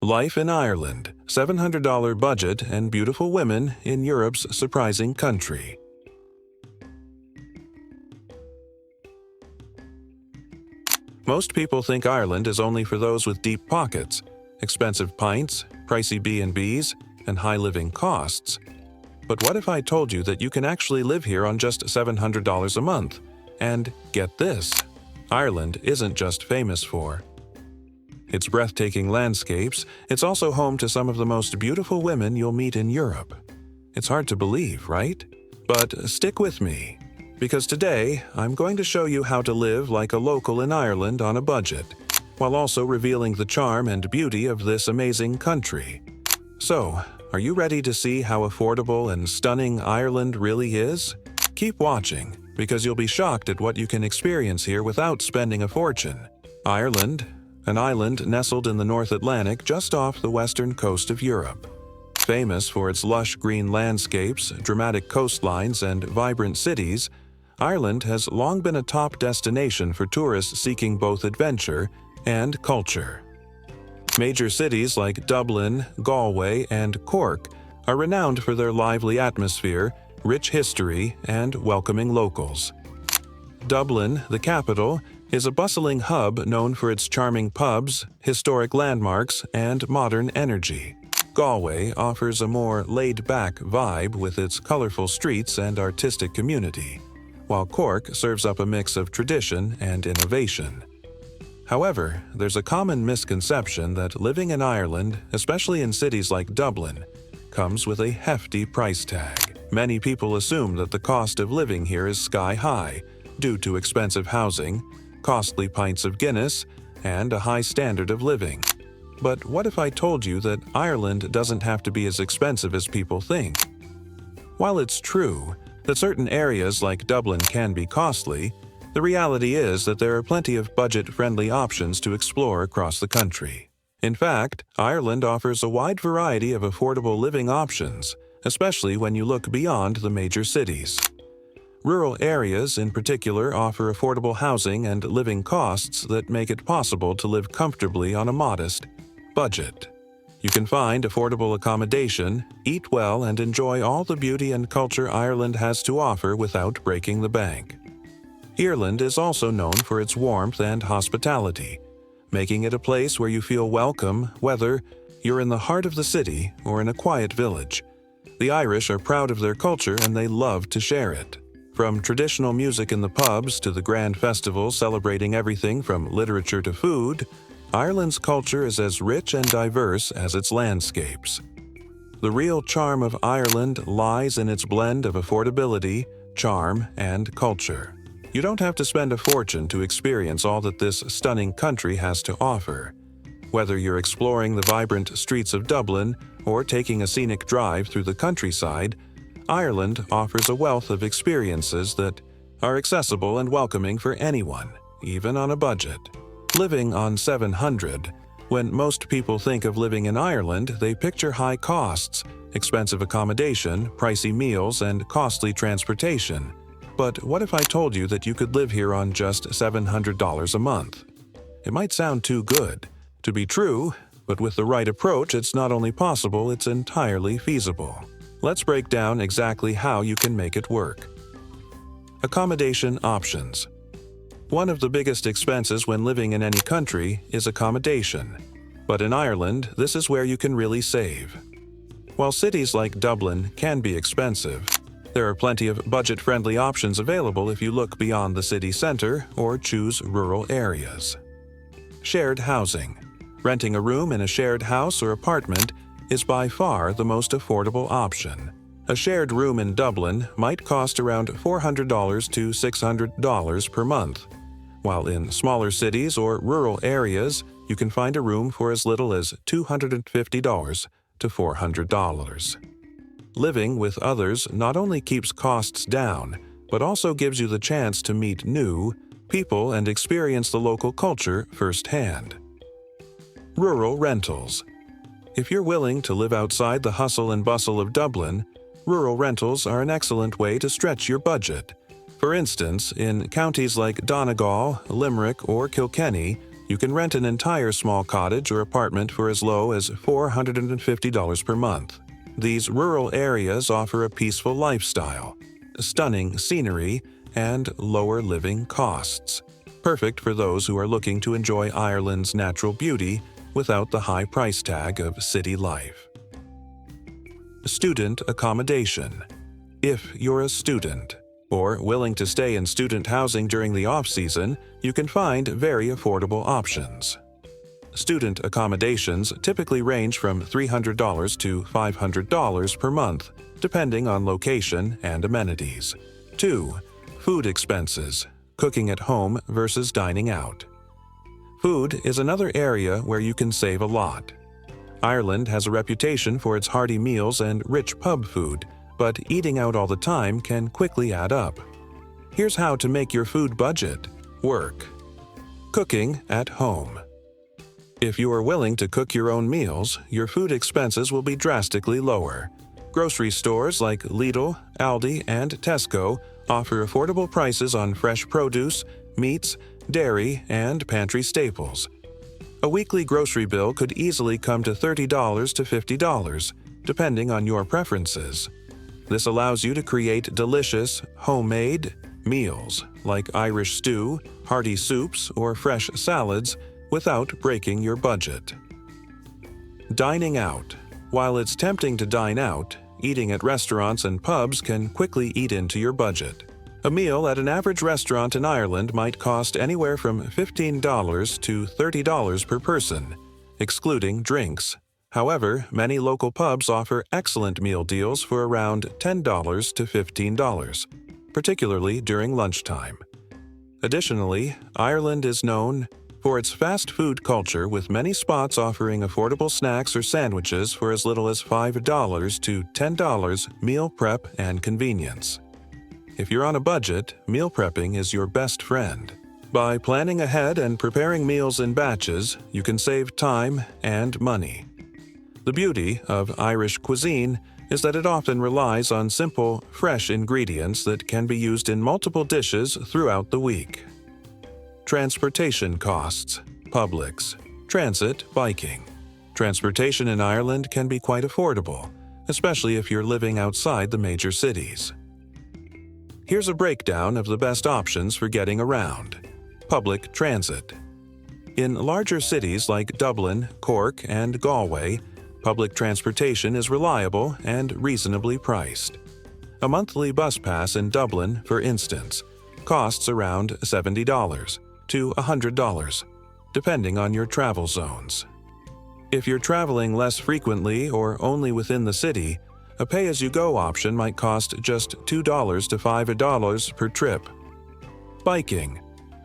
Life in Ireland, $700 budget and beautiful women in Europe's surprising country. Most people think Ireland is only for those with deep pockets, expensive pints, pricey B&Bs, and high living costs. But what if I told you that you can actually live here on just $700 a month? And get this, Ireland isn't just famous for its breathtaking landscapes, it's also home to some of the most beautiful women you'll meet in Europe. It's hard to believe, right? But stick with me, because today I'm going to show you how to live like a local in Ireland on a budget, while also revealing the charm and beauty of this amazing country. So, are you ready to see how affordable and stunning Ireland really is? Keep watching, because you'll be shocked at what you can experience here without spending a fortune. Ireland, an island nestled in the North Atlantic just off the western coast of Europe. Famous for its lush green landscapes, dramatic coastlines, and vibrant cities, Ireland has long been a top destination for tourists seeking both adventure and culture. Major cities like Dublin, Galway, and Cork are renowned for their lively atmosphere, rich history, and welcoming locals. Dublin, the capital, is a bustling hub known for its charming pubs, historic landmarks, and modern energy. Galway offers a more laid-back vibe with its colorful streets and artistic community, while Cork serves up a mix of tradition and innovation. However, there's a common misconception that living in Ireland, especially in cities like Dublin, comes with a hefty price tag. Many people assume that the cost of living here is sky-high due to expensive housing, costly pints of Guinness, and a high standard of living. But what if I told you that Ireland doesn't have to be as expensive as people think? While it's true that certain areas like Dublin can be costly, the reality is that there are plenty of budget-friendly options to explore across the country. In fact, Ireland offers a wide variety of affordable living options, especially when you look beyond the major cities. Rural areas, in particular, offer affordable housing and living costs that make it possible to live comfortably on a modest budget. You can find affordable accommodation, eat well, and enjoy all the beauty and culture Ireland has to offer without breaking the bank. Ireland is also known for its warmth and hospitality, making it a place where you feel welcome whether you're in the heart of the city or in a quiet village. The Irish are proud of their culture and they love to share it. From traditional music in the pubs to the grand festivals celebrating everything from literature to food, Ireland's culture is as rich and diverse as its landscapes. The real charm of Ireland lies in its blend of affordability, charm, and culture. You don't have to spend a fortune to experience all that this stunning country has to offer. Whether you're exploring the vibrant streets of Dublin or taking a scenic drive through the countryside, Ireland offers a wealth of experiences that are accessible and welcoming for anyone, even on a budget. Living on $700, when most people think of living in Ireland, they picture high costs, expensive accommodation, pricey meals, and costly transportation. But what if I told you that you could live here on just $700 a month? It might sound too good to be true, but with the right approach, it's not only possible, it's entirely feasible. Let's break down exactly how you can make it work. Accommodation options. One of the biggest expenses when living in any country is accommodation. But in Ireland, this is where you can really save. While cities like Dublin can be expensive, there are plenty of budget-friendly options available if you look beyond the city center or choose rural areas. Shared housing. Renting a room in a shared house or apartment is by far the most affordable option. A shared room in Dublin might cost around $400 to $600 per month, while in smaller cities or rural areas, you can find a room for as little as $250 to $400. Living with others not only keeps costs down, but also gives you the chance to meet new people and experience the local culture firsthand. Rural rentals. If you're willing to live outside the hustle and bustle of Dublin, rural rentals are an excellent way to stretch your budget. For instance, in counties like Donegal, Limerick, or Kilkenny, You can rent an entire small cottage or apartment for as low as $450 per month. These rural areas offer a peaceful lifestyle, stunning scenery, and lower living costs. Perfect for those who are looking to enjoy Ireland's natural beauty without the high price tag of city life. Student accommodation. If you're a student or willing to stay in student housing during the off-season, you can find very affordable options. Student accommodations typically range from $300 to $500 per month, depending on location and amenities. 2. Food expenses. Cooking at home versus dining out. Food is another area where you can save a lot. Ireland has a reputation for its hearty meals and rich pub food, but eating out all the time can quickly add up. Here's how to make your food budget work. Cooking at home. If you are willing to cook your own meals, your food expenses will be drastically lower. Grocery stores like Lidl, Aldi, and Tesco offer affordable prices on fresh produce, meats, dairy, and pantry staples. A weekly grocery bill could easily come to $30 to $50, depending on your preferences. This allows you to create delicious, homemade meals like Irish stew, hearty soups, or fresh salads without breaking your budget. Dining out. While it's tempting to dine out, eating at restaurants and pubs can quickly eat into your budget. A meal at an average restaurant in Ireland might cost anywhere from $15 to $30 per person, excluding drinks. However, many local pubs offer excellent meal deals for around $10 to $15, particularly during lunchtime. Additionally, Ireland is known for its fast food culture, with many spots offering affordable snacks or sandwiches for as little as $5 to $10 meal prep and convenience. If you're on a budget, meal prepping is your best friend. By planning ahead and preparing meals in batches, you can save time and money. The beauty of Irish cuisine is that it often relies on simple, fresh ingredients that can be used in multiple dishes throughout the week. Transportation costs. Publix. Transit, biking. Transportation in Ireland can be quite affordable, especially if you're living outside the major cities. Here's a breakdown of the best options for getting around. Public transit. In larger cities like Dublin, Cork, and Galway, public transportation is reliable and reasonably priced. A monthly bus pass in Dublin, for instance, costs around $70 to $100, depending on your travel zones. If you're traveling less frequently or only within the city, a pay-as-you-go option might cost just $2 to $5 per trip. Biking.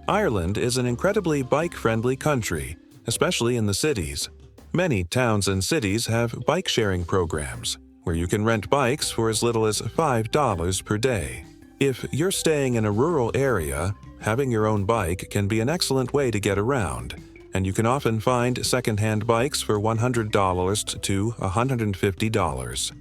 Ireland is an incredibly bike-friendly country, especially in the cities. Many towns and cities have bike-sharing programs, where you can rent bikes for as little as $5 per day. If you're staying in a rural area, having your own bike can be an excellent way to get around, and you can often find second-hand bikes for $100 to $150.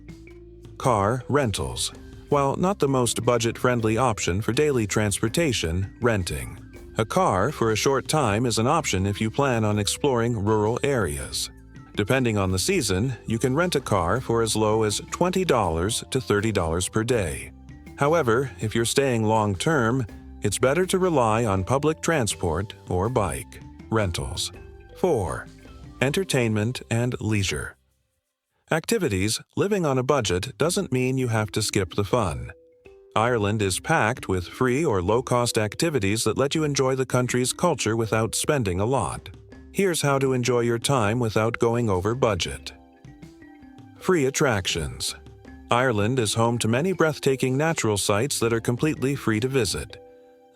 Car rentals. While not the most budget-friendly option for daily transportation, renting a car for a short time is an option if you plan on exploring rural areas. Depending on the season, you can rent a car for as low as $20 to $30 per day. However, if you're staying long-term, it's better to rely on public transport or bike rentals. 4. Entertainment and leisure. Activities. Living on a budget doesn't mean you have to skip the fun. Ireland is packed with free or low-cost activities that let you enjoy the country's culture without spending a lot. Here's how to enjoy your time without going over budget. Free attractions. Ireland is home to many breathtaking natural sights that are completely free to visit.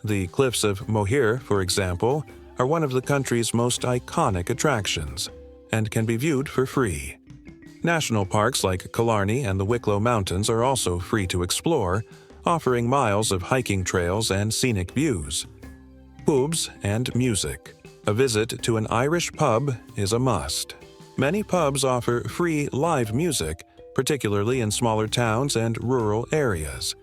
The Cliffs of Moher, for example, are one of the country's most iconic attractions and can be viewed for free. National parks like Killarney and the Wicklow Mountains are also free to explore, offering miles of hiking trails and scenic views. Pubs and music. A visit to an Irish pub is a must. Many pubs offer free live music, particularly in smaller towns and rural areas.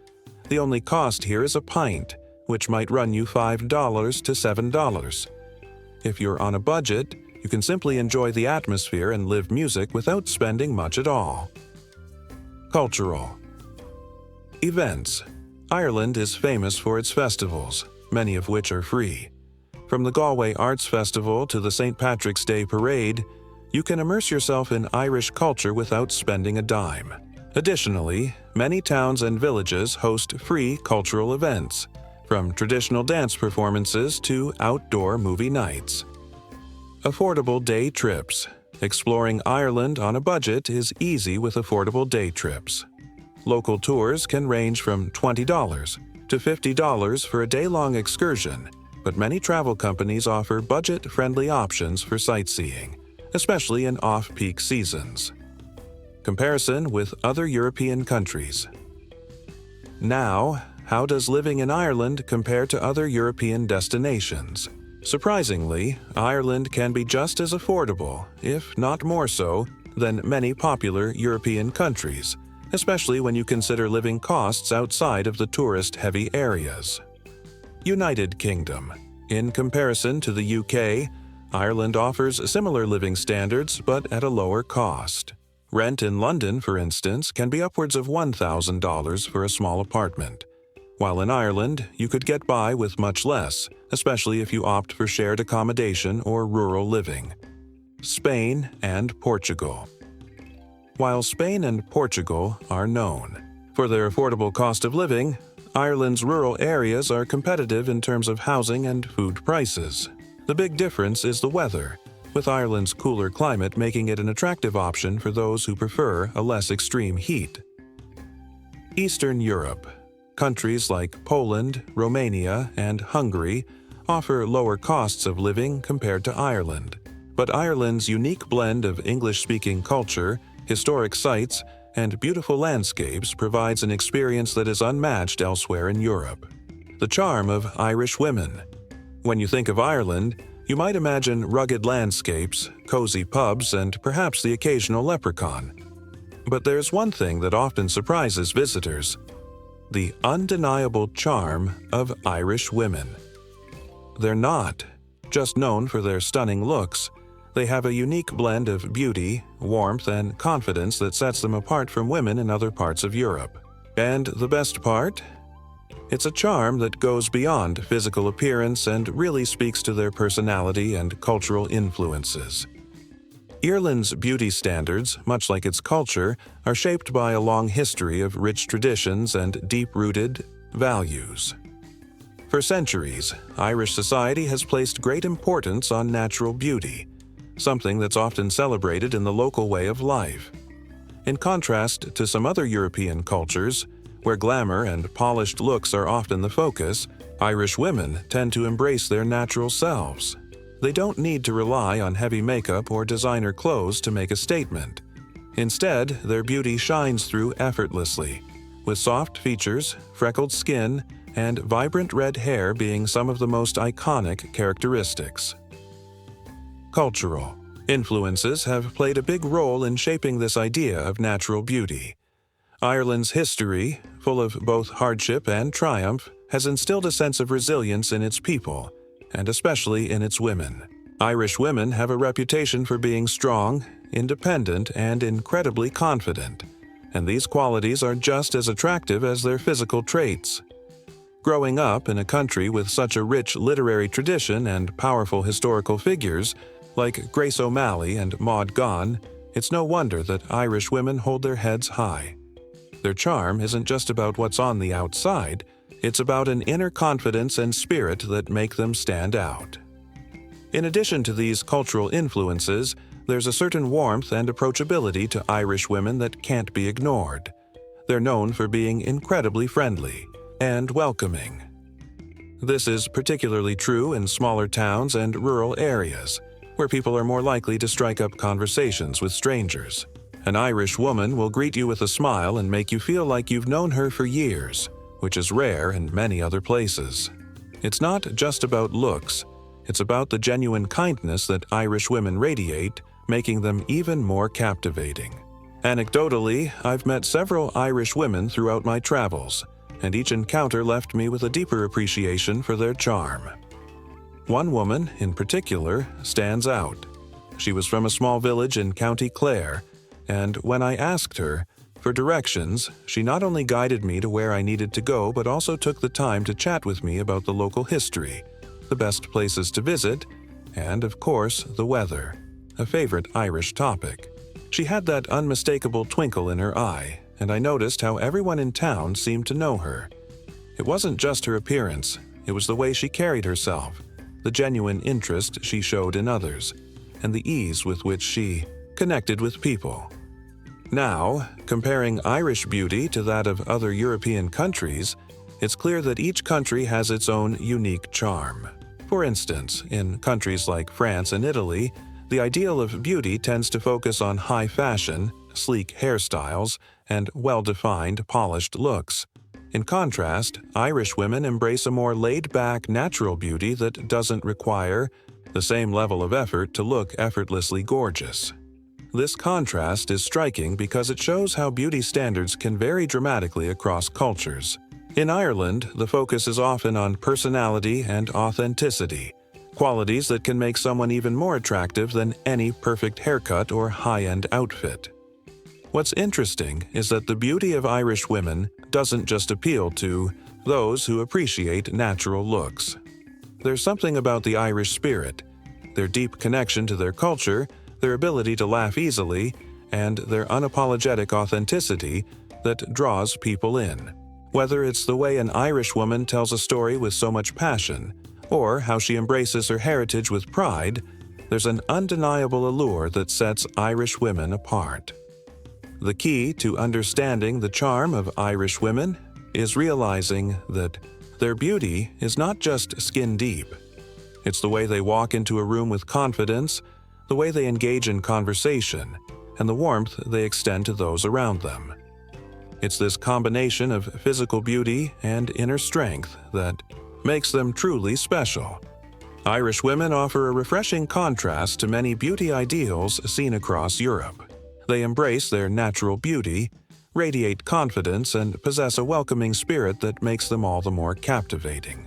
The only cost here is a pint, which might run you $5 to $7. If you're on a budget, you can simply enjoy the atmosphere and live music without spending much at all. Cultural events. Ireland is famous for its festivals, many of which are free. From the Galway Arts Festival to the St. Patrick's Day Parade, you can immerse yourself in Irish culture without spending a dime. Additionally, many towns and villages host free cultural events, from traditional dance performances to outdoor movie nights. Affordable day trips. Exploring Ireland on a budget is easy with affordable day trips. Local tours can range from $20 to $50 for a day-long excursion, but many travel companies offer budget-friendly options for sightseeing, especially in off-peak seasons. Comparison with other European countries. Now, how does living in Ireland compare to other European destinations? Surprisingly, Ireland can be just as affordable, if not more so, than many popular European countries, especially when you consider living costs outside of the tourist-heavy areas. United Kingdom. In comparison to the UK, Ireland offers similar living standards but at a lower cost. Rent in London, for instance, can be upwards of $1,000 for a small apartment, while in Ireland you could get by with much less, especially if you opt for shared accommodation or rural living. Spain and Portugal. While Spain and Portugal are known for their affordable cost of living, Ireland's rural areas are competitive in terms of housing and food prices. The big difference is the weather, with Ireland's cooler climate making it an attractive option for those who prefer a less extreme heat. Eastern Europe. Countries like Poland, Romania, and Hungary offer lower costs of living compared to Ireland, but Ireland's unique blend of English-speaking culture, historic sites, and beautiful landscapes provides an experience that is unmatched elsewhere in Europe. The charm of Irish women. When you think of Ireland, you might imagine rugged landscapes, cozy pubs, and perhaps the occasional leprechaun. But there's one thing that often surprises visitors: the undeniable charm of Irish women. They're not just known for their stunning looks. They have a unique blend of beauty, warmth, and confidence that sets them apart from women in other parts of Europe. And the best part? It's a charm that goes beyond physical appearance and really speaks to their personality and cultural influences. Ireland's beauty standards, much like its culture, are shaped by a long history of rich traditions and deep-rooted values. For centuries, Irish society has placed great importance on natural beauty, something that's often celebrated in the local way of life. In contrast to some other European cultures, where glamour and polished looks are often the focus, Irish women tend to embrace their natural selves. They don't need to rely on heavy makeup or designer clothes to make a statement. Instead, their beauty shines through effortlessly, with soft features, freckled skin, and vibrant red hair being some of the most iconic characteristics. Cultural influences have played a big role in shaping this idea of natural beauty. Ireland's history, full of both hardship and triumph, has instilled a sense of resilience in its people, and especially in its women. Irish women have a reputation for being strong, independent, and incredibly confident, and these qualities are just as attractive as their physical traits. Growing up in a country with such a rich literary tradition and powerful historical figures, like Grace O'Malley and Maud Gonne, it's no wonder that Irish women hold their heads high. Their charm isn't just about what's on the outside, it's about an inner confidence and spirit that make them stand out. In addition to these cultural influences, there's a certain warmth and approachability to Irish women that can't be ignored. They're known for being incredibly friendly and welcoming. This is particularly true in smaller towns and rural areas, where people are more likely to strike up conversations with strangers. An Irish woman will greet you with a smile and make you feel like you've known her for years, which is rare in many other places. It's not just about looks, it's about the genuine kindness that Irish women radiate, making them even more captivating. Anecdotally, I've met several Irish women throughout my travels, and each encounter left me with a deeper appreciation for their charm. One woman, in particular, stands out. She was from a small village in County Clare, and when I asked her for directions, she not only guided me to where I needed to go but also took the time to chat with me about the local history, the best places to visit, and, of course, the weather, a favorite Irish topic. She had that unmistakable twinkle in her eye, and I noticed how everyone in town seemed to know her. It wasn't just her appearance, it was the way she carried herself, the genuine interest she showed in others, and the ease with which she connected with people. Now, comparing Irish beauty to that of other European countries, it's clear that each country has its own unique charm. For instance, in countries like France and Italy, the ideal of beauty tends to focus on high fashion, sleek hairstyles, and well-defined, polished looks. In contrast, Irish women embrace a more laid-back, natural beauty that doesn't require the same level of effort to look effortlessly gorgeous. This contrast is striking because it shows how beauty standards can vary dramatically across cultures. In Ireland, the focus is often on personality and authenticity, qualities that can make someone even more attractive than any perfect haircut or high-end outfit. What's interesting is that the beauty of Irish women doesn't just appeal to those who appreciate natural looks. There's something about the Irish spirit, their deep connection to their culture, their ability to laugh easily, and their unapologetic authenticity that draws people in. Whether it's the way an Irish woman tells a story with so much passion, or how she embraces her heritage with pride, there's an undeniable allure that sets Irish women apart. The key to understanding the charm of Irish women is realizing that their beauty is not just skin deep. It's the way they walk into a room with confidence, the way they engage in conversation, and the warmth they extend to those around them. It's this combination of physical beauty and inner strength that makes them truly special. Irish women offer a refreshing contrast to many beauty ideals seen across Europe. They embrace their natural beauty, radiate confidence, and possess a welcoming spirit that makes them all the more captivating.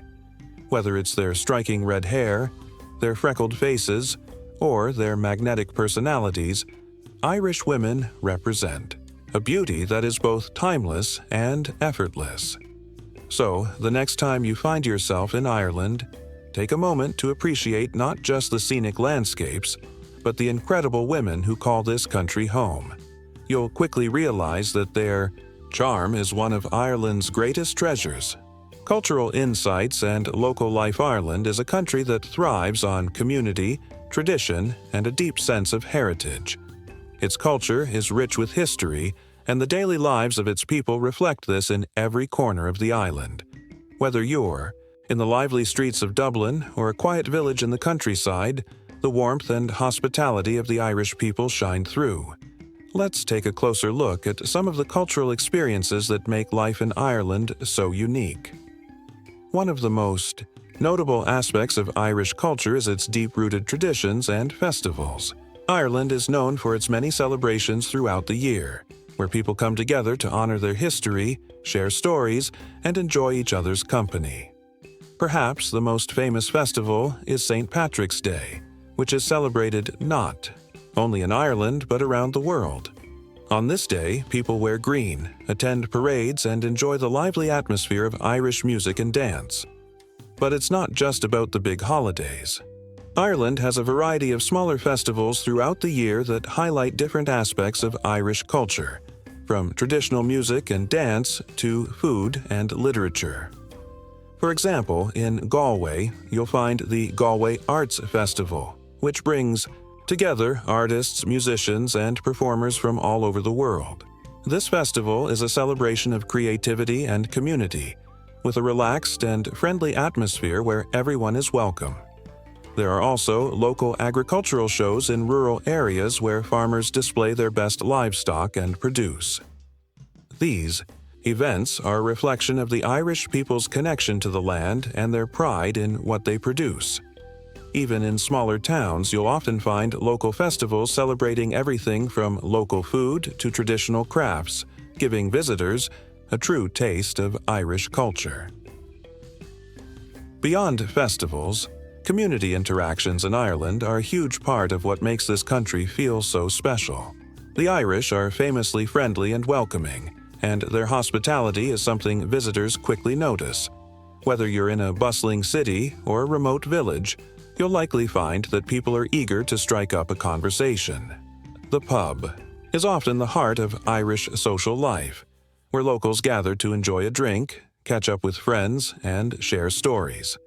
Whether it's their striking red hair, their freckled faces, or their magnetic personalities, Irish women represent a beauty that is both timeless and effortless. So, the next time you find yourself in Ireland, take a moment to appreciate not just the scenic landscapes, but the incredible women who call this country home. You'll quickly realize that their charm is one of Ireland's greatest treasures. Cultural Insights and Local Life Ireland is a country that thrives on community, tradition, and a deep sense of heritage. Its culture is rich with history, and the daily lives of its people reflect this in every corner of the island. Whether you're in the lively streets of Dublin or a quiet village in the countryside, the warmth and hospitality of the Irish people shine through. Let's take a closer look at some of the cultural experiences that make life in Ireland so unique. One of the most notable aspects of Irish culture is its deep-rooted traditions and festivals. Ireland is known for its many celebrations throughout the year, where people come together to honor their history, share stories, and enjoy each other's company. Perhaps the most famous festival is St. Patrick's Day, which is celebrated not only in Ireland but around the world. On this day, people wear green, attend parades, and enjoy the lively atmosphere of Irish music and dance. But it's not just about the big holidays. Ireland has a variety of smaller festivals throughout the year that highlight different aspects of Irish culture, from traditional music and dance to food and literature. For example, in Galway, you'll find the Galway Arts Festival, which brings together artists, musicians, and performers from all over the world. This festival is a celebration of creativity and community, with a relaxed and friendly atmosphere where everyone is welcome. There are also local agricultural shows in rural areas where farmers display their best livestock and produce. These events are a reflection of the Irish people's connection to the land and their pride in what they produce. Even in smaller towns, you'll often find local festivals celebrating everything from local food to traditional crafts, giving visitors a true taste of Irish culture. Beyond festivals, Community interactions in Ireland are a huge part of what makes this country feel so special. The Irish are famously friendly and welcoming, and their hospitality is something visitors quickly notice. Whether you're in a bustling city or a remote village, you'll likely find that people are eager to strike up a conversation. The pub is often the heart of Irish social life, where locals gather to enjoy a drink, catch up with friends, and share stories.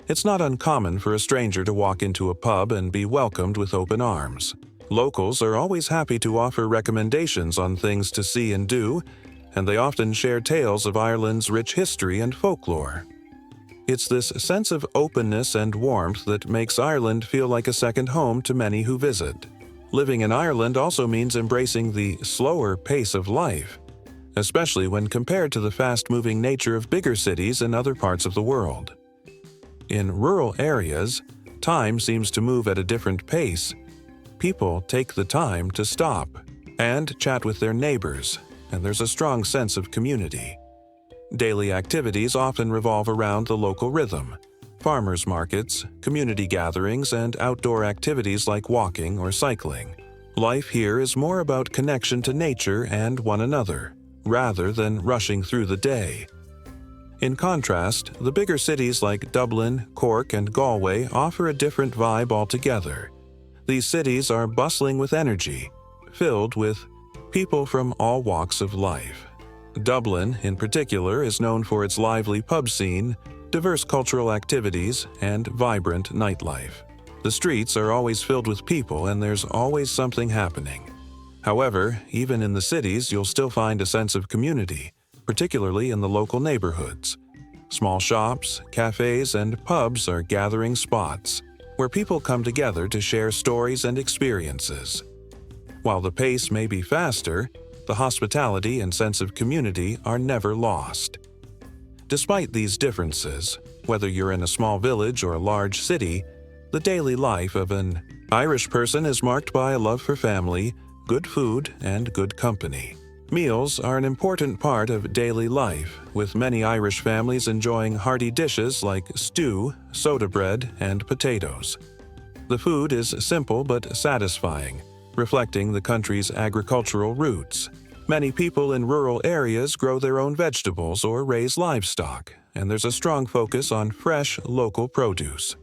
It's not uncommon for a stranger to walk into a pub and be welcomed with open arms. Locals are always happy to offer recommendations on things to see and do, and they often share tales of Ireland's rich history and folklore. It's this sense of openness and warmth that makes Ireland feel like a second home to many who visit. Living in Ireland also means embracing the slower pace of life, especially when compared to the fast-moving nature of bigger cities in other parts of the world. In rural areas, time seems to move at a different pace. People take the time to stop and chat with their neighbors, and there's a strong sense of community. Daily activities often revolve around the local rhythm: farmers markets, community gatherings, and outdoor activities like walking or cycling. Life here is more about connection to nature and one another, rather than rushing through the day. In contrast, the bigger cities like Dublin, Cork, and Galway offer a different vibe altogether. These cities are bustling with energy, filled with people from all walks of life. Dublin, in particular, is known for its lively pub scene, diverse cultural activities, and vibrant nightlife. The streets are always filled with people, and there's always something happening. However, even in the cities, you'll still find a sense of community, particularly in the local neighborhoods. Small shops, cafes, and pubs are gathering spots where people come together to share stories and experiences. While the pace may be faster, the hospitality and sense of community are never lost. Despite these differences, whether you're in a small village or a large city, the daily life of an Irish person is marked by a love for family, good food, and good company. Meals are an important part of daily life, with many Irish families enjoying hearty dishes like stew, soda bread, and potatoes. The food is simple but satisfying, reflecting the country's agricultural roots. Many people in rural areas grow their own vegetables or raise livestock, and there's a strong focus on fresh, local produce.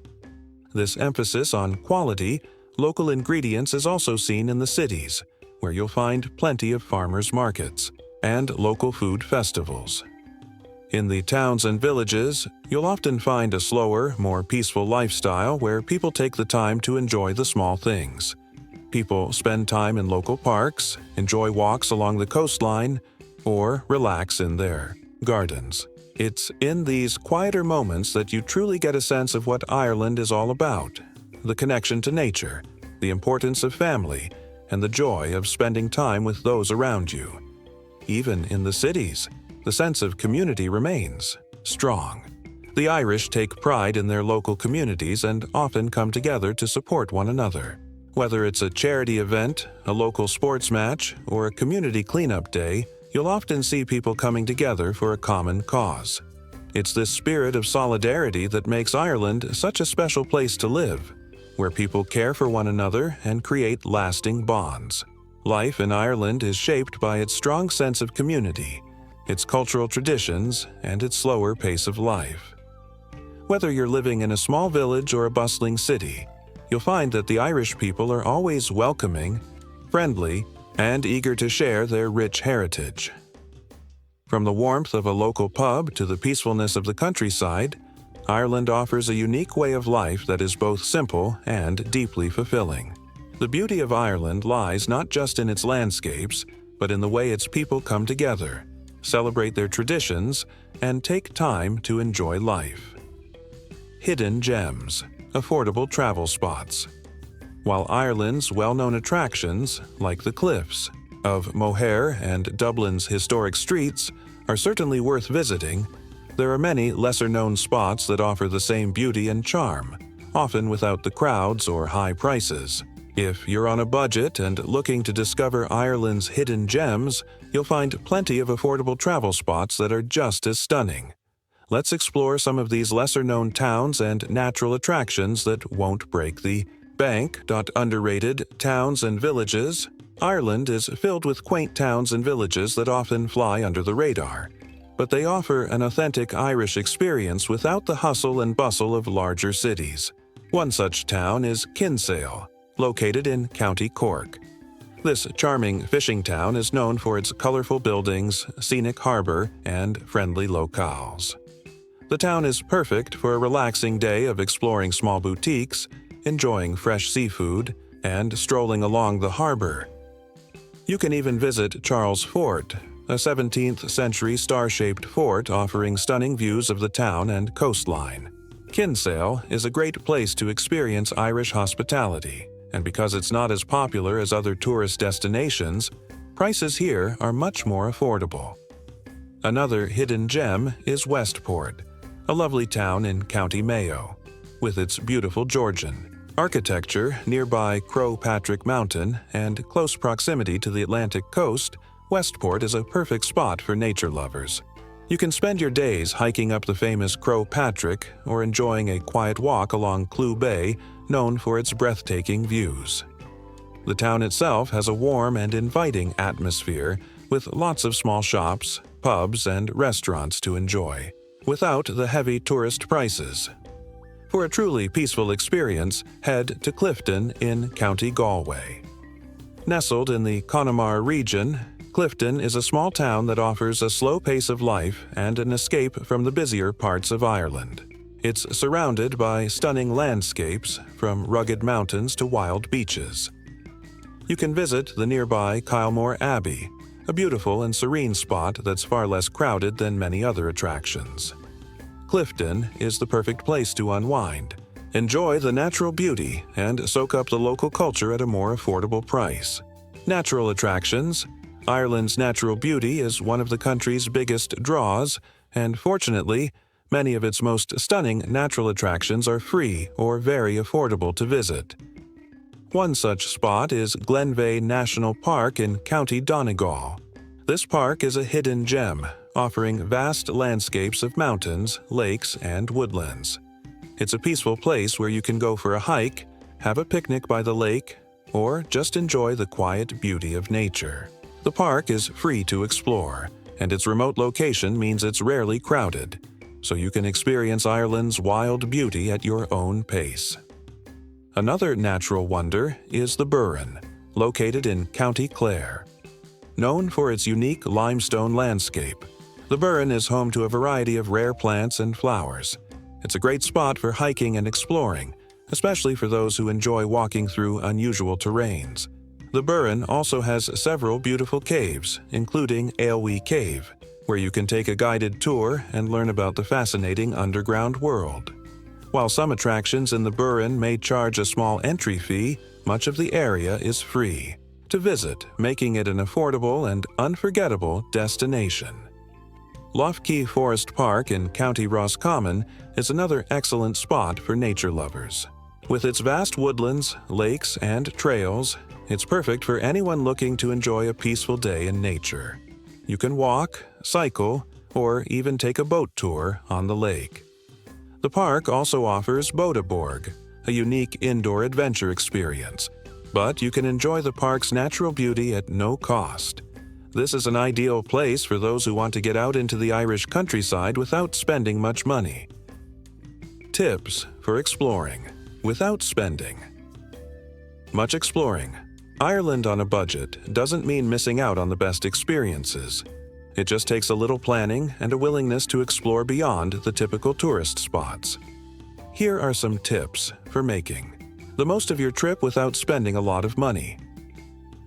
This emphasis on quality, local ingredients is also seen in the cities, where you'll find plenty of farmers' markets and local food festivals. In the towns and villages, you'll often find a slower, more peaceful lifestyle where people take the time to enjoy the small things. People spend time in local parks, enjoy walks along the coastline, or relax in their gardens. It's in these quieter moments that you truly get a sense of what Ireland is all about: the connection to nature, the importance of family, and the joy of spending time with those around you. Even in the cities, the sense of community remains strong. The Irish take pride in their local communities and often come together to support one another. Whether it's a charity event, a local sports match, or a community cleanup day, you'll often see people coming together for a common cause. It's this spirit of solidarity that makes Ireland such a special place to live, where people care for one another and create lasting bonds. Life in Ireland is shaped by its strong sense of community, its cultural traditions, and its slower pace of life. Whether you're living in a small village or a bustling city, you'll find that the Irish people are always welcoming, friendly, and eager to share their rich heritage. From the warmth of a local pub to the peacefulness of the countryside, Ireland offers a unique way of life that is both simple and deeply fulfilling. The beauty of Ireland lies not just in its landscapes, but in the way its people come together, celebrate their traditions, and take time to enjoy life. Hidden gems, affordable travel spots. While Ireland's well-known attractions, like the cliffs of Moher and Dublin's historic streets, are certainly worth visiting, there are many lesser-known spots that offer the same beauty and charm, often without the crowds or high prices. If you're on a budget and looking to discover Ireland's hidden gems, you'll find plenty of affordable travel spots that are just as stunning. let's explore some of these lesser-known towns and natural attractions that won't break the bank. Underrated towns and villages. Ireland is filled with quaint towns and villages that often fly under the radar, but they offer an authentic Irish experience without the hustle and bustle of larger cities. One such town is Kinsale, located in County Cork. This charming fishing town is known for its colorful buildings, scenic harbor, and friendly locales. The town is perfect for a relaxing day of exploring small boutiques, enjoying fresh seafood, and strolling along the harbor. You can even visit Charles Fort, a 17th-century star-shaped fort offering stunning views of the town and coastline. Kinsale is a great place to experience Irish hospitality, and because it's not as popular as other tourist destinations, prices here are much more affordable. Another hidden gem is Westport, a lovely town in County Mayo, with its beautiful Georgian architecture nearby Croagh Patrick Mountain and close proximity to the Atlantic coast. Westport is a perfect spot for nature lovers. You can spend your days hiking up the famous Croagh Patrick or enjoying a quiet walk along Clew Bay, known for its breathtaking views. The town itself has a warm and inviting atmosphere with lots of small shops, pubs, and restaurants to enjoy, without the heavy tourist prices. For a truly peaceful experience, head to Clifton in County Galway. Nestled in the Connemara region, Clifton is a small town that offers a slow pace of life and an escape from the busier parts of Ireland. It's surrounded by stunning landscapes, from rugged mountains to wild beaches. You can visit the nearby Kylemore Abbey, a beautiful and serene spot that's far less crowded than many other attractions. Clifton is the perfect place to unwind, enjoy the natural beauty, and soak up the local culture at a more affordable price. Natural attractions. Ireland's natural beauty is one of the country's biggest draws, and fortunately, many of its most stunning natural attractions are free or very affordable to visit. One such spot is Glenveigh National Park in County Donegal. This park is a hidden gem, offering vast landscapes of mountains, lakes, and woodlands. It's a peaceful place where you can go for a hike, have a picnic by the lake, or just enjoy the quiet beauty of nature. The park is free to explore, and its remote location means it's rarely crowded, so you can experience Ireland's wild beauty at your own pace. Another natural wonder is the Burren, located in County Clare. Known for its unique limestone landscape, the Burren is home to a variety of rare plants and flowers. It's a great spot for hiking and exploring, especially for those who enjoy walking through unusual terrains. The Burren also has several beautiful caves, including Ailwee Cave, where you can take a guided tour and learn about the fascinating underground world. While some attractions in the Burren may charge a small entry fee, much of the area is free to visit, making it an affordable and unforgettable destination. Lough Forest Park in County Roscommon is another excellent spot for nature lovers. With its vast woodlands, lakes, and trails, it's perfect for anyone looking to enjoy a peaceful day in nature. You can walk, cycle, or even take a boat tour on the lake. The park also offers Bodeborg, a unique indoor adventure experience, but you can enjoy the park's natural beauty at no cost. This is an ideal place for those who want to get out into the Irish countryside without spending much money. Tips for exploring without spending. Much exploring. Ireland on a budget doesn't mean missing out on the best experiences. It just takes a little planning and a willingness to explore beyond the typical tourist spots. Here are some tips for making the most of your trip without spending a lot of money.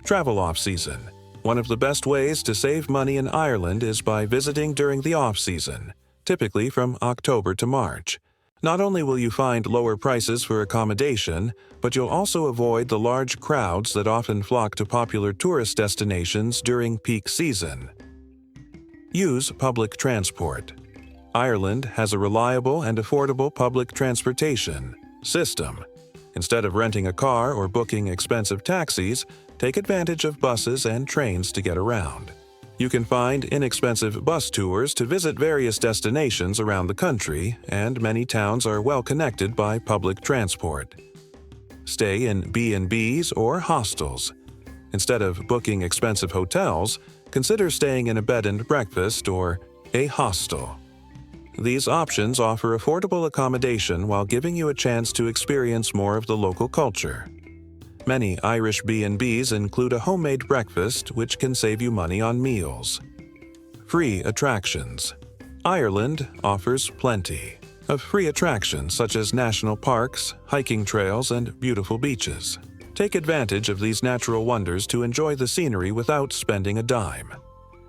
Travel off-season. One of the best ways to save money in Ireland is by visiting during the off-season, typically from October to March. Not only will you find lower prices for accommodation, but you'll also avoid the large crowds that often flock to popular tourist destinations during peak season. Use public transport. Ireland has a reliable and affordable public transportation system. Instead of renting a car or booking expensive taxis, take advantage of buses and trains to get around. You can find inexpensive bus tours to visit various destinations around the country, and many towns are well connected by public transport. Stay in B&Bs or hostels. Instead of booking expensive hotels, consider staying in a bed and breakfast or a hostel. These options offer affordable accommodation while giving you a chance to experience more of the local culture. Many Irish B&Bs include a homemade breakfast, which can save you money on meals. Free attractions. Ireland offers plenty of free attractions such as national parks, hiking trails, and beautiful beaches. Take advantage of these natural wonders to enjoy the scenery without spending a dime.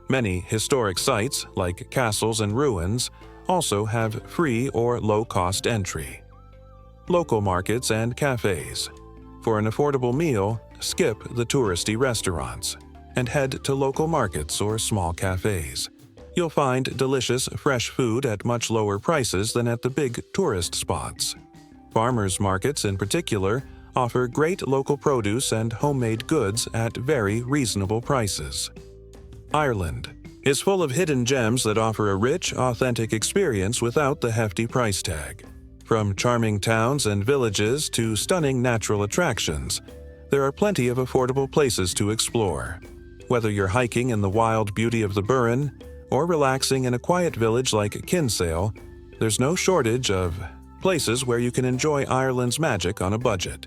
Many historic sites, like castles and ruins, also have free or low-cost entry. Local markets and cafes. For an affordable meal, skip the touristy restaurants and head to local markets or small cafes. You'll find delicious, fresh food at much lower prices than at the big tourist spots. Farmers markets, in particular, offer great local produce and homemade goods at very reasonable prices. Ireland is full of hidden gems that offer a rich, authentic experience without the hefty price tag. From charming towns and villages to stunning natural attractions, there are plenty of affordable places to explore. Whether you're hiking in the wild beauty of the Burren or relaxing in a quiet village like Kinsale, there's no shortage of places where you can enjoy Ireland's magic on a budget.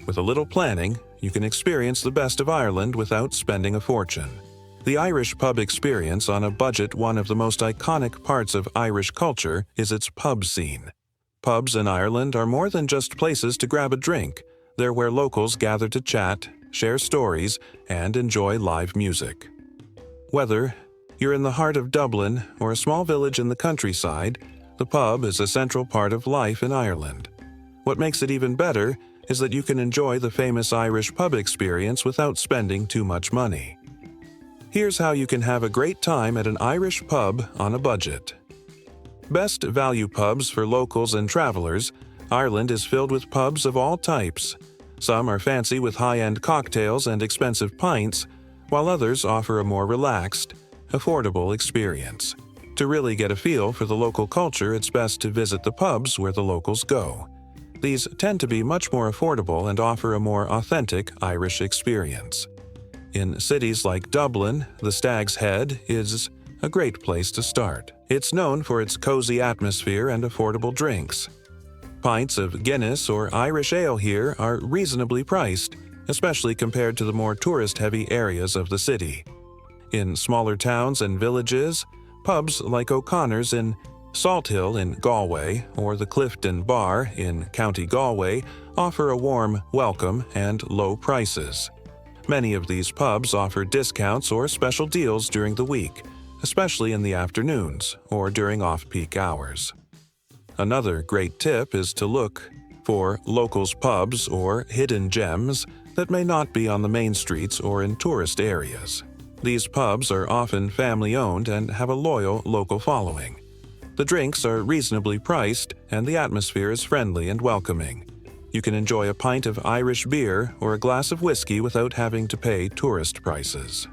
With a little planning, you can experience the best of Ireland without spending a fortune. The Irish pub experience on a budget. One of the most iconic parts of Irish culture is its pub scene. Pubs in Ireland are more than just places to grab a drink. They're where locals gather to chat, share stories, and enjoy live music. Whether you're in the heart of Dublin or a small village in the countryside, the pub is a central part of life in Ireland. What makes it even better is that you can enjoy the famous Irish pub experience without spending too much money. Here's how you can have a great time at an Irish pub on a budget. Best value pubs for locals and travelers. Ireland is filled with pubs of all types. Some are fancy with high-end cocktails and expensive pints, while others offer a more relaxed, affordable experience. To really get a feel for the local culture, it's best to visit the pubs where the locals go. These tend to be much more affordable and offer a more authentic Irish experience. In cities like Dublin, the Stag's Head is a great place to start. It's known for its cozy atmosphere and affordable drinks. Pints of Guinness or Irish ale here are reasonably priced, especially compared to the more tourist-heavy areas of the city. In smaller towns and villages, pubs like O'Connor's in Salthill in Galway or the Clifton Bar in County Galway offer a warm welcome and low prices. Many of these pubs offer discounts or special deals during the week, especially in the afternoons or during off-peak hours. Another great tip is to look for locals' pubs or hidden gems that may not be on the main streets or in tourist areas. These pubs are often family-owned and have a loyal local following. The drinks are reasonably priced and the atmosphere is friendly and welcoming. You can enjoy a pint of Irish beer or a glass of whiskey without having to pay tourist prices.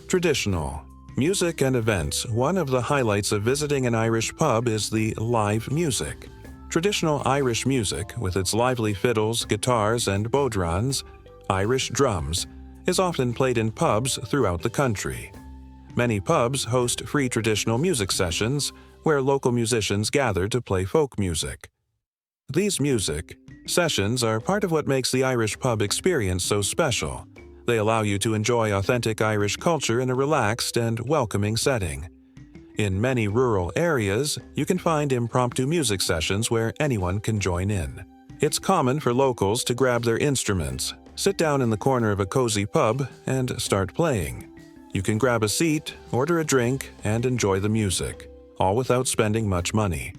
Traditional music and events. One of the highlights of visiting an Irish pub is the live music. Traditional Irish music, with its lively fiddles, guitars, and bodhráns, Irish drums, is often played in pubs throughout the country. Many pubs host free traditional music sessions where local musicians gather to play folk music. These music sessions are part of what makes the Irish pub experience so special. They allow you to enjoy authentic Irish culture in a relaxed and welcoming setting. In many rural areas, you can find impromptu music sessions where anyone can join in. It's common for locals to grab their instruments, sit down in the corner of a cozy pub, and start playing. You can grab a seat, order a drink, and enjoy the music, all without spending much money.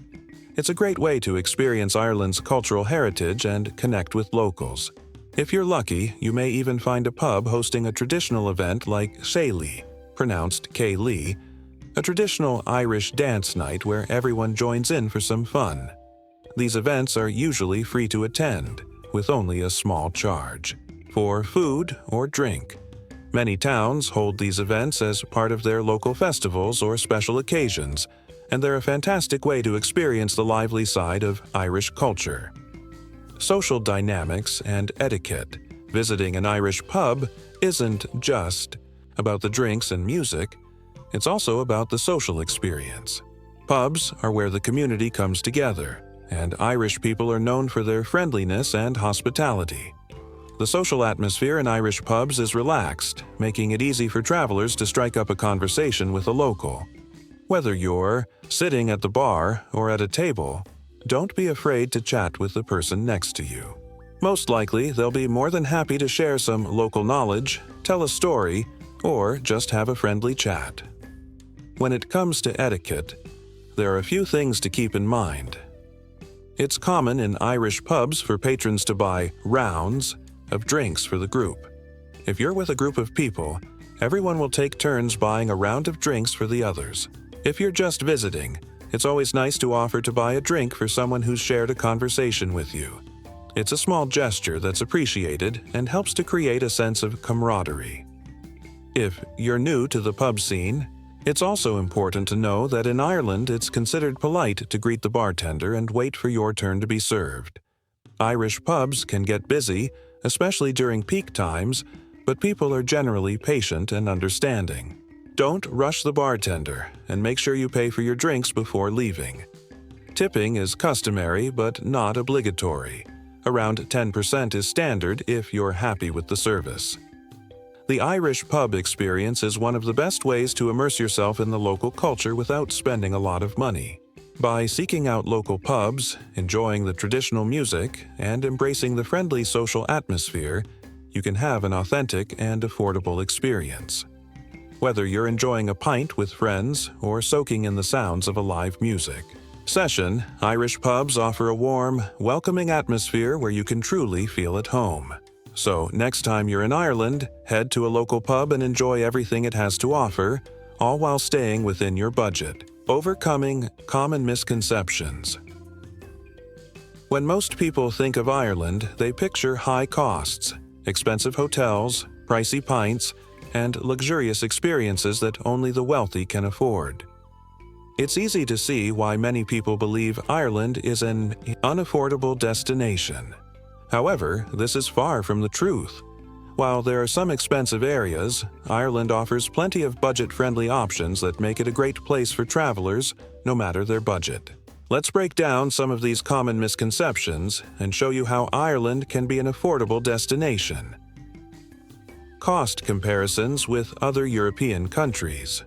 It's a great way to experience Ireland's cultural heritage and connect with locals. If you're lucky, you may even find a pub hosting a traditional event like Céilí, pronounced K-Lee, a traditional Irish dance night where everyone joins in for some fun. These events are usually free to attend, with only a small charge. For food or drink, Many towns hold these events as part of their local festivals or special occasions, and they're a fantastic way to experience the lively side of Irish culture. Social dynamics and etiquette. Visiting an Irish pub isn't just about the drinks and music, it's also about the social experience. Pubs are where the community comes together, and Irish people are known for their friendliness and hospitality. The social atmosphere in Irish pubs is relaxed, making it easy for travelers to strike up a conversation with a local. Whether you're sitting at the bar or at a table, don't be afraid to chat with the person next to you. Most likely, they'll be more than happy to share some local knowledge, tell a story, or just have a friendly chat. When it comes to etiquette, there are a few things to keep in mind. It's common in Irish pubs for patrons to buy rounds of drinks for the group. If you're with a group of people, everyone will take turns buying a round of drinks for the others. If you're just visiting, it's always nice to offer to buy a drink for someone who's shared a conversation with you. It's a small gesture that's appreciated and helps to create a sense of camaraderie. If you're new to the pub scene, it's also important to know that in Ireland it's considered polite to greet the bartender and wait for your turn to be served. Irish pubs can get busy, especially during peak times, but people are generally patient and understanding. Don't rush the bartender, and make sure you pay for your drinks before leaving. Tipping is customary but not obligatory. Around 10% is standard if you're happy with the service. The Irish pub experience is one of the best ways to immerse yourself in the local culture without spending a lot of money. By seeking out local pubs, enjoying the traditional music, and embracing the friendly social atmosphere, you can have an authentic and affordable experience. Whether you're enjoying a pint with friends or soaking in the sounds of a live music session, Irish pubs offer a warm, welcoming atmosphere where you can truly feel at home. So, next time you're in Ireland, head to a local pub and enjoy everything it has to offer, all while staying within your budget. Overcoming common misconceptions. When most people think of Ireland, they picture high costs, expensive hotels, pricey pints, and luxurious experiences that only the wealthy can afford. It's easy to see why many people believe Ireland is an unaffordable destination. However, this is far from the truth. While there are some expensive areas, Ireland offers plenty of budget-friendly options that make it a great place for travelers, no matter their budget. Let's break down some of these common misconceptions and show you how Ireland can be an affordable destination. Cost comparisons with other European countries.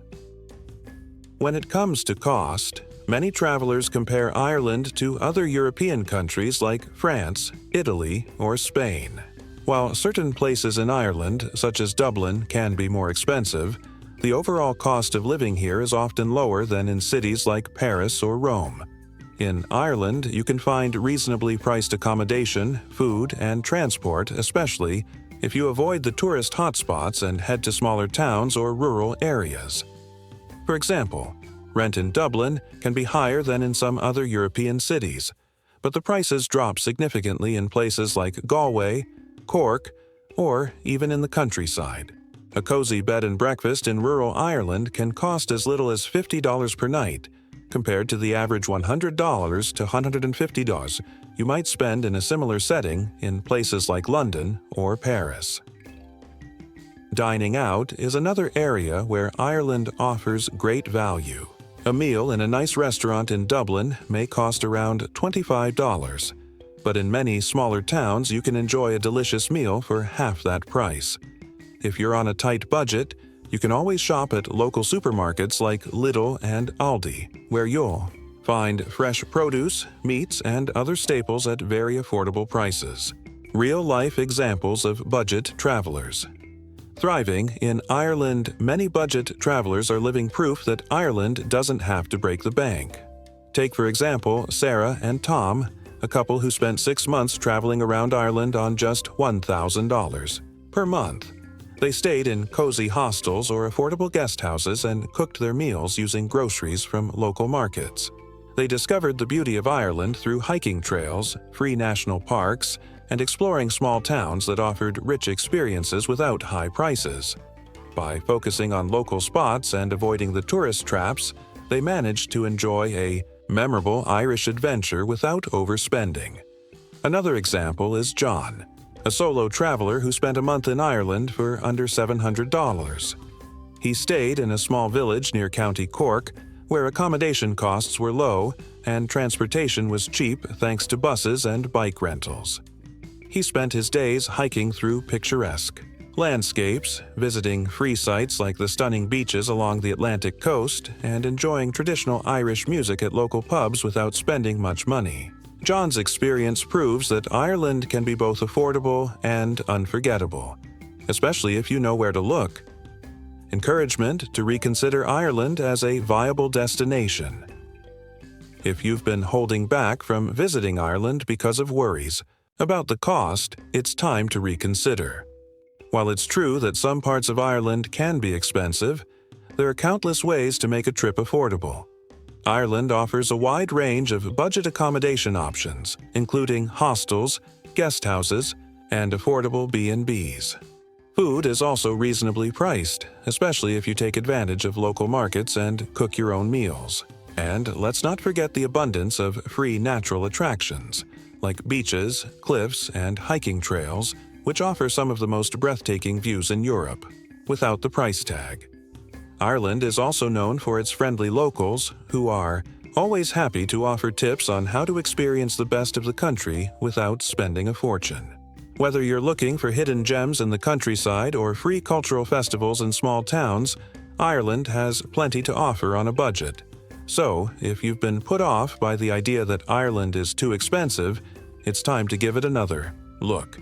When it comes to cost, many travelers compare Ireland to other European countries like France, Italy, or Spain. While certain places in Ireland, such as Dublin, can be more expensive, the overall cost of living here is often lower than in cities like Paris or Rome. In Ireland, you can find reasonably priced accommodation, food, and transport, especially if you avoid the tourist hotspots and head to smaller towns or rural areas. For example, rent in Dublin can be higher than in some other European cities, but the prices drop significantly in places like Galway, Cork, or even in the countryside. A cozy bed and breakfast in rural Ireland can cost as little as $50 per night, compared to the average $100 to $150 you might spend in a similar setting in places like London or Paris. Dining out is another area where Ireland offers great value. A meal in a nice restaurant in Dublin may cost around $25, but in many smaller towns you can enjoy a delicious meal for half that price. If you're on a tight budget, you can always shop at local supermarkets like Lidl and Aldi, where you'll find fresh produce, meats, and other staples at very affordable prices. Real-life examples of budget travelers. Thriving in Ireland, many budget travelers are living proof that Ireland doesn't have to break the bank. Take, for example, Sarah and Tom, a couple who spent 6 months traveling around Ireland on just $1,000 per month. They stayed in cozy hostels or affordable guest houses and cooked their meals using groceries from local markets. They discovered the beauty of Ireland through hiking trails, free national parks, and exploring small towns that offered rich experiences without high prices. By focusing on local spots and avoiding the tourist traps, they managed to enjoy a memorable Irish adventure without overspending. Another example is John, a solo traveler who spent a month in Ireland for under $700. He stayed in a small village near County Cork, where accommodation costs were low and transportation was cheap thanks to buses and bike rentals. He spent his days hiking through picturesque landscapes, visiting free sites like the stunning beaches along the Atlantic coast, and enjoying traditional Irish music at local pubs without spending much money. John's experience proves that Ireland can be both affordable and unforgettable, especially if you know where to look. Encouragement to reconsider Ireland as a viable destination. If you've been holding back from visiting Ireland because of worries about the cost, it's time to reconsider. While it's true that some parts of Ireland can be expensive, there are countless ways to make a trip affordable. Ireland offers a wide range of budget accommodation options, including hostels, guest houses, and affordable B&Bs. Food is also reasonably priced, especially if you take advantage of local markets and cook your own meals. And let's not forget the abundance of free natural attractions, like beaches, cliffs, and hiking trails, which offer some of the most breathtaking views in Europe, without the price tag. Ireland is also known for its friendly locals, who are always happy to offer tips on how to experience the best of the country without spending a fortune. Whether you're looking for hidden gems in the countryside or free cultural festivals in small towns, Ireland has plenty to offer on a budget. So, if you've been put off by the idea that Ireland is too expensive, it's time to give it another look.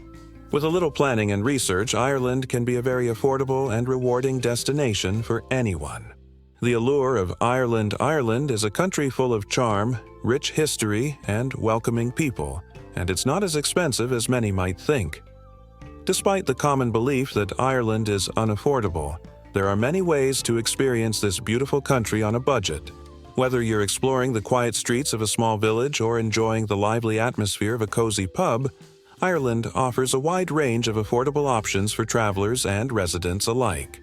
With a little planning and research, Ireland can be a very affordable and rewarding destination for anyone. The allure of Ireland is a country full of charm, rich history, and welcoming people, and it's not as expensive as many might think. Despite the common belief that Ireland is unaffordable, there are many ways to experience this beautiful country on a budget. Whether you're exploring the quiet streets of a small village or enjoying the lively atmosphere of a cozy pub, Ireland offers a wide range of affordable options for travelers and residents alike.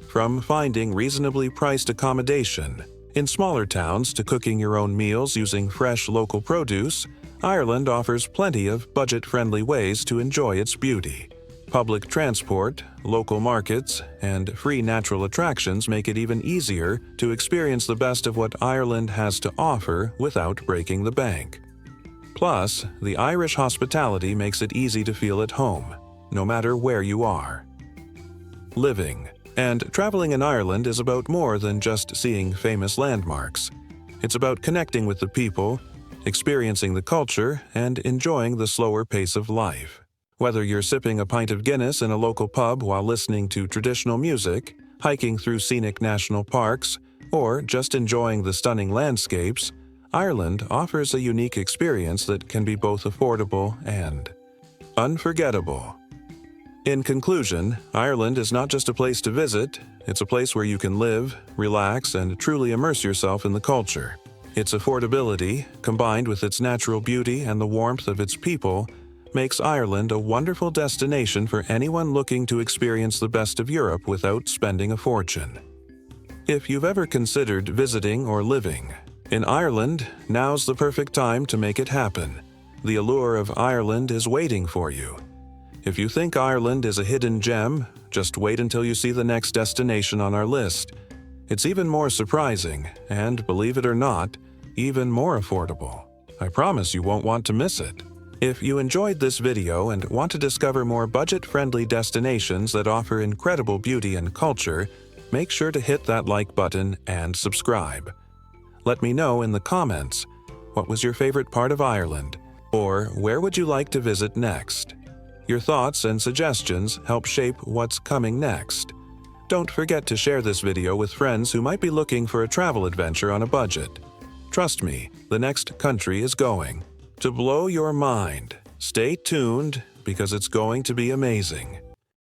From finding reasonably priced accommodation in smaller towns to cooking your own meals using fresh local produce, Ireland offers plenty of budget-friendly ways to enjoy its beauty. Public transport, local markets, and free natural attractions make it even easier to experience the best of what Ireland has to offer without breaking the bank. Plus, the Irish hospitality makes it easy to feel at home, no matter where you are. Living and traveling in Ireland is about more than just seeing famous landmarks. It's about connecting with the people, experiencing the culture, and enjoying the slower pace of life. Whether you're sipping a pint of Guinness in a local pub while listening to traditional music, hiking through scenic national parks, or just enjoying the stunning landscapes, Ireland offers a unique experience that can be both affordable and unforgettable. In conclusion, Ireland is not just a place to visit, it's a place where you can live, relax, and truly immerse yourself in the culture. Its affordability, combined with its natural beauty and the warmth of its people, makes Ireland a wonderful destination for anyone looking to experience the best of Europe without spending a fortune. If you've ever considered visiting or living in Ireland, now's the perfect time to make it happen. The allure of Ireland is waiting for you. If you think Ireland is a hidden gem, just wait until you see the next destination on our list. It's even more surprising, and believe it or not, even more affordable. I promise you won't want to miss it. If you enjoyed this video and want to discover more budget-friendly destinations that offer incredible beauty and culture, make sure to hit that like button and subscribe. Let me know in the comments, what was your favorite part of Ireland, or where would you like to visit next? Your thoughts and suggestions help shape what's coming next. Don't forget to share this video with friends who might be looking for a travel adventure on a budget. Trust me, the next country is going to blow your mind. Stay tuned, because it's going to be amazing.